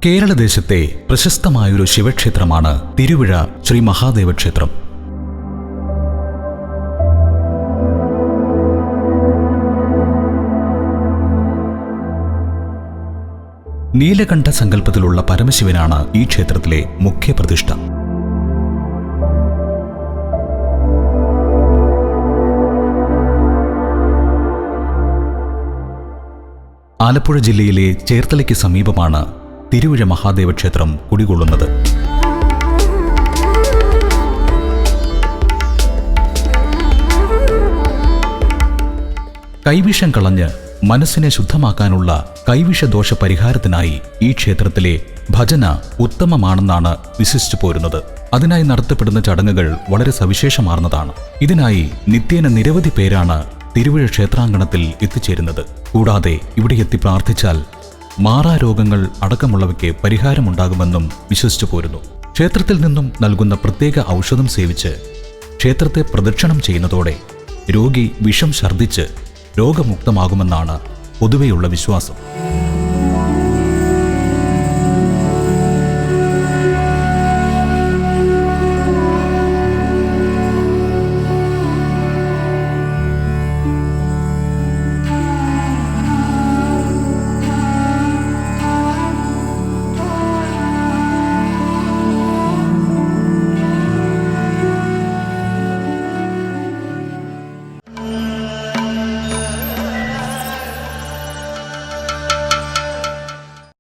കേരളദേശത്തെ പ്രശസ്തമായൊരു ശിവക്ഷേത്രമാണ് തിരുവിഴ ശ്രീ മഹാദേവ ക്ഷേത്രം. നീലകണ്ഠ സങ്കല്പത്തിലുള്ള പരമശിവനാണ് ഈ ക്ഷേത്രത്തിലെ മുഖ്യ പ്രതിഷ്ഠ. ആലപ്പുഴ ജില്ലയിലെ ചേർത്തലയ്ക്ക് സമീപമാണ് തിരുവിഴ മഹാദേവ ക്ഷേത്രം കുടികൊള്ളുന്നത്. കൈവിഷം കളഞ്ഞ് മനസ്സിനെ ശുദ്ധമാക്കാനുള്ള കൈവിഷദോഷ പരിഹാരത്തിനായി ഈ ക്ഷേത്രത്തിലെ ഭജന ഉത്തമമാണെന്നാണ് വിശ്വസിച്ചു പോരുന്നത്. അതിനായി നടത്തപ്പെടുന്ന ചടങ്ങുകൾ വളരെ സവിശേഷമാർന്നതാണ്. ഇതിനായി നിത്യേന നിരവധി പേരാണ് തിരുവിഴ ക്ഷേത്രാങ്കണത്തിൽ എത്തിച്ചേരുന്നത്. കൂടാതെ ഇവിടെ എത്തി പ്രാർത്ഥിച്ചാൽ മാറാരോഗങ്ങൾ അടക്കമുള്ളവയ്ക്ക് പരിഹാരമുണ്ടാകുമെന്നും വിശ്വസിച്ചു പോരുന്നു. ക്ഷേത്രത്തിൽ നിന്നും നൽകുന്ന പ്രത്യേക ഔഷധം സേവിച്ച് ക്ഷേത്രത്തെ പ്രദക്ഷിണം ചെയ്യുന്നതോടെ രോഗി വിഷം ഛർദ്ദിച്ച് രോഗമുക്തമാകുമെന്നാണ് പൊതുവെയുള്ള വിശ്വാസം.